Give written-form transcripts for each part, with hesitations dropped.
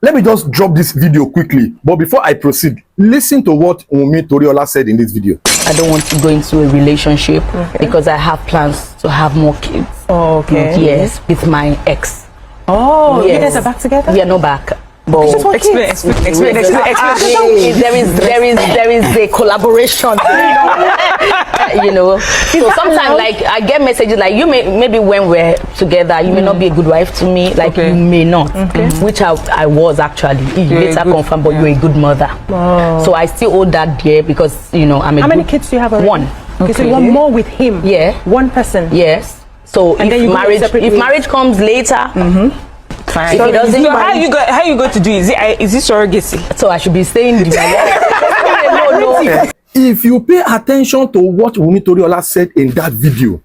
let me just drop this video quickly. But before I proceed, listen to what WUNMI TORIOLA said in this video. I don't want to go into a relationship because I have plans to have more kids. Oh, okay. Yes, with my ex. Oh, yes. You guys are back together? We are not back. But explain. There is a collaboration. You know, so sometimes like I get messages like you maybe when we're together you may not be a good wife to me, like you may not, which I was actually. Later confirmed, but you're a good mother. Oh. So I still hold that dear because you know I'm a. How many kids do you have already? One. Okay, so you want more with him? Yeah. One person. Yes. So and if marriage comes later. Fine. So how you going to do it? Is it surrogacy? So I should be saying no. If you pay attention to what WUNMI TORIOLA said in that video,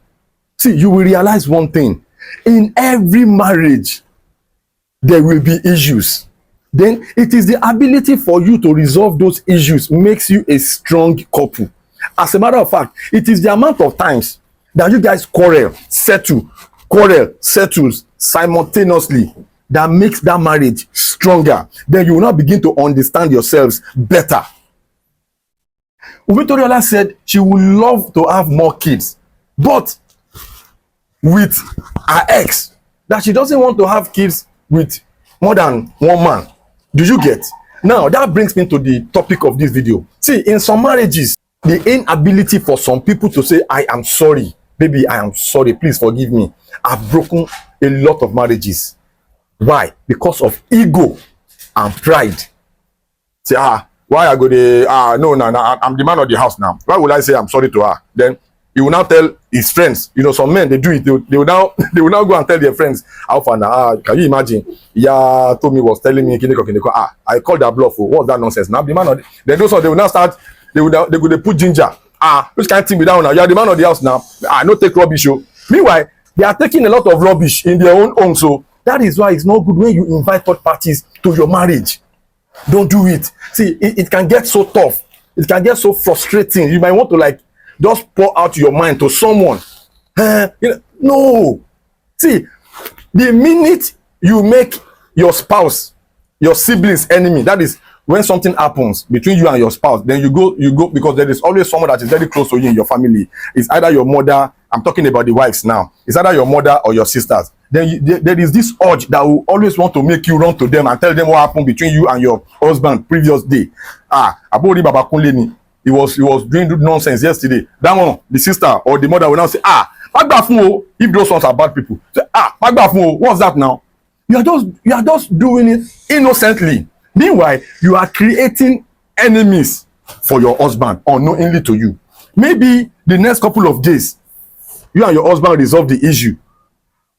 see, you will realize one thing. In every marriage, there will be issues. Then it is the ability for you to resolve those issues makes you a strong couple. As a matter of fact, it is the amount of times that you guys quarrel, settles simultaneously that makes that marriage stronger. Then you will now begin to understand yourselves better. WUNMI TORIOLA said she would love to have more kids, but with her ex, that she doesn't want to have kids with more than one man. Do you get? Now, that brings me to the topic of this video. See, in some marriages, the inability for some people to say, I am sorry, baby, I am sorry, please forgive me, have broken a lot of marriages. Why? Because of ego and pride. Say, why I go there? No, I'm the man of the house now. Why would I say I'm sorry to her? Then he will now tell his friends. You know, some men, they do it. They will now go and tell their friends. How far now? Can you imagine? Yeah, Tommy was telling me, I called that bluff. What's that nonsense? Now the man of they will now start. They put ginger. Which kind of thing be down now? You are the man of the house now. No take rubbish. Meanwhile, they are taking a lot of rubbish in their own home. So that is why it's not good when you invite third parties to your marriage. Don't do it. See, it can get so tough. It can get so frustrating. You might want to like just pour out your mind to someone. No. See, the minute you make your spouse, your siblings enemy, that is when something happens between you and your spouse, then you go because there is always someone that is very close to you in your family. It's either your mother. I'm talking about the wives now. It's either your mother or your sisters. Then there is this urge that will always want to make you run to them and tell them what happened between you and your husband previous day. Abori Baba Kunle, he was doing nonsense yesterday. That one, the sister or the mother will now say, if those ones are bad people. Say, what's that now? You are just doing it innocently. Meanwhile, you are creating enemies for your husband unknowingly to you. Maybe the next couple of days, you and your husband resolve the issue.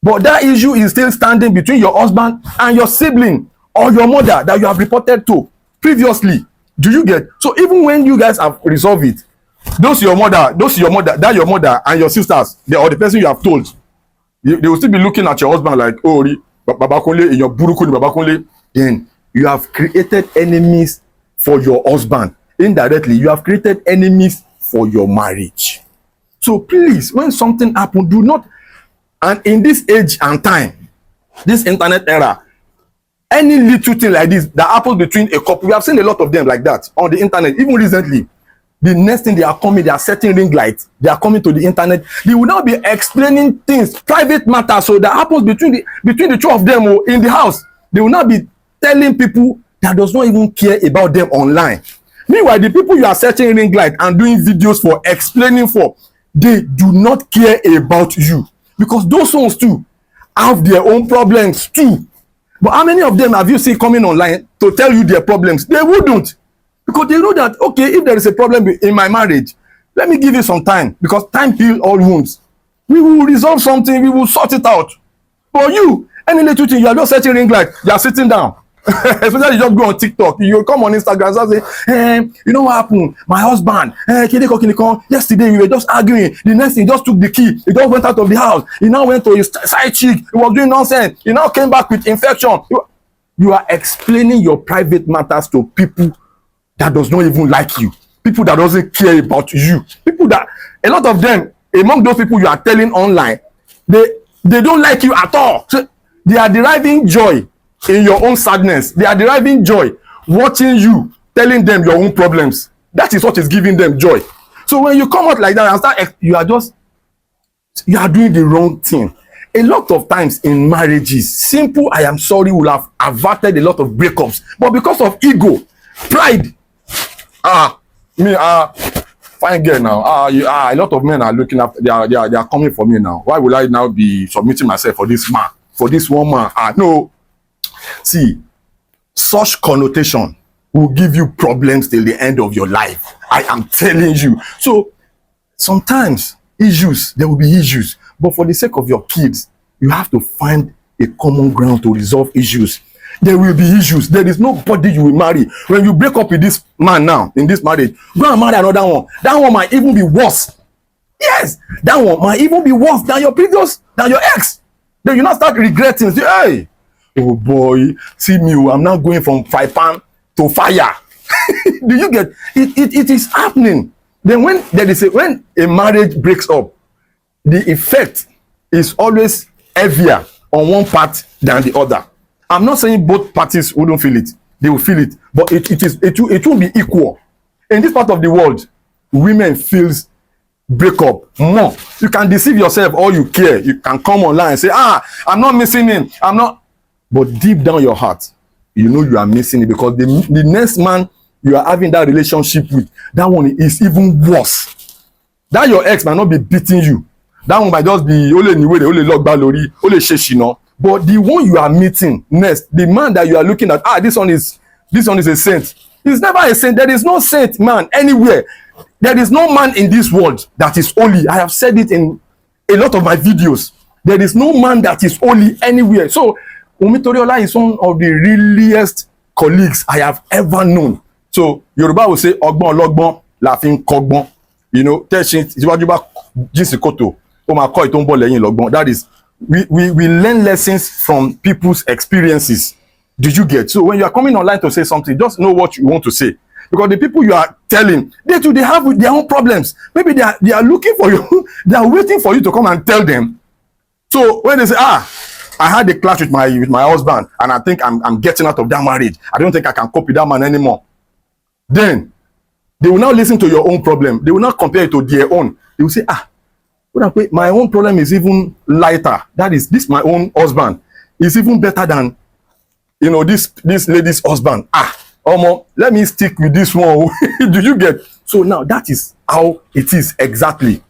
But that issue is still standing between your husband and your sibling or your mother that you have reported to previously. Do you get? So even when you guys have resolved it, your mother and your sisters, or the person you have told, they will still be looking at your husband like, oh, Baba Kunle, in your buruku, Baba Kunle. Then you have created enemies for your husband. Indirectly, you have created enemies for your marriage. So please, when something happens, do not. And in this age and time, this internet era, any little thing like this that happens between a couple, we have seen a lot of them like that on the internet. Even recently, the next thing they are coming, they are setting ring lights. They are coming to the internet. They will now be explaining things, private matters. So that happens between the two of them in the house. They will now be telling people that does not even care about them online. Meanwhile, the people you are setting ring light and doing videos for, explaining for, they do not care about you. Because those ones too have their own problems too. But how many of them have you seen coming online to tell you their problems? They wouldn't. Because they know that, okay, if there is a problem in my marriage, let me give you some time. Because time heals all wounds. We will resolve something, we will sort it out. For you, any little thing, you are just setting ring light, you are sitting down. Especially you just go on TikTok, you come on Instagram and say, you know what happened? My husband, yesterday we were just arguing. The next thing, he just took the key. He just went out of the house. He now went to his side chick. He was doing nonsense. He now came back with infection. You are explaining your private matters to people that does not even like you. People that doesn't care about you. People that, a lot of them, among those people you are telling online, they don't like you at all. So they are deriving joy in your own sadness. They are deriving joy watching you, telling them your own problems. That is what is giving them joy. So when you come out like that and start, you are doing the wrong thing. A lot of times in marriages, simple "I am sorry" will have averted a lot of breakups, but because of ego, pride, fine girl now, a lot of men are looking after, they are coming for me now. Why will I now be submitting myself for this man, for this woman? No. See, such connotation will give you problems till the end of your life. I am telling you. So sometimes there will be issues, but for the sake of your kids, you have to find a common ground to resolve issues. There will be issues. There is nobody you will marry. When you break up with this man now, in this marriage, go and marry another one. That one might even be worse. Yes, that one might even be worse than your ex. Then you now start regretting. Say, hey, oh boy, see me, I'm now going from fry pan to fire. Do you get it? It is happening. Then when a marriage breaks up, the effect is always heavier on one part than the other. I'm not saying both parties wouldn't feel it. They will feel it, but it won't be equal. In this part of the world, women feels breakup more. You can deceive yourself all you care. You can come online and say, I'm not missing him. I'm not. But deep down your heart, you know you are missing it, because the next man you are having that relationship with, that one is even worse. That your ex might not be beating you. That one might just be only log balori, only sheshino. But the one you are meeting next, the man that you are looking at, this one is a saint. He's never a saint. There is no saint man anywhere. There is no man in this world that is holy. I have said it in a lot of my videos. There is no man that is holy anywhere. So WUNMI TORIOLA is one of the realest colleagues I have ever known. So Yoruba will say, "Ogbon ologbon la fin kogbon." You know, that is, we learn lessons from people's experiences. Did you get? So when you are coming online to say something, just know what you want to say, because the people you are telling, they have their own problems. Maybe they are looking for you. They are waiting for you to come and tell them. So when they say, I had a clash with my husband, and I think I'm getting out of that marriage, I don't think I can cope with that man anymore, then they will now listen to your own problem. They will not compare it to their own. They will say, my own problem is even lighter. That is, this my own husband is even better than, this lady's husband. Let me stick with this one. Do you get? So now that is how it is exactly.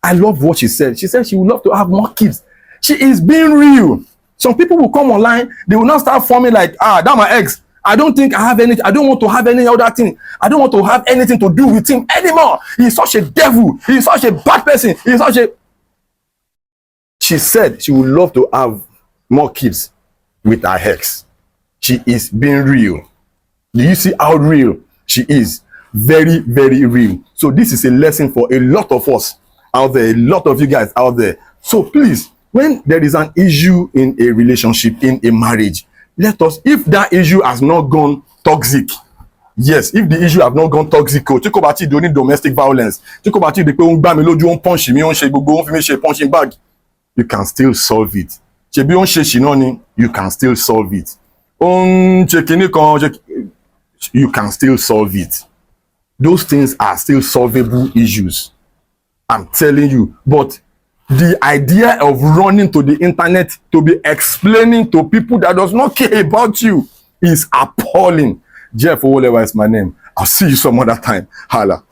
I love what she said. She said she would love to have more kids. She is being real. Some people will come online, they will not start forming like, that my ex. I don't think I have any. I don't want to have any other thing. I don't want to have anything to do with him anymore. He's such a devil. He's such a bad person. She said she would love to have more kids with her ex. She is being real. Do you see how real she is? Very, very real. So this is a lesson for a lot of us out there, a lot of you guys out there. So please, when there is an issue in a relationship, in a marriage, let us, if that issue has not gone toxic, yes, if the issue have not gone toxic, talk about it doing domestic violence, talk about it, punch me, punching bag, you can still solve it. You can still solve it. You can still solve it. Those things are still solvable issues. I'm telling you. But the idea of running to the internet to be explaining to people that does not care about you is appalling. Jeff Owolewa is my name. I'll see you some other time. Hala.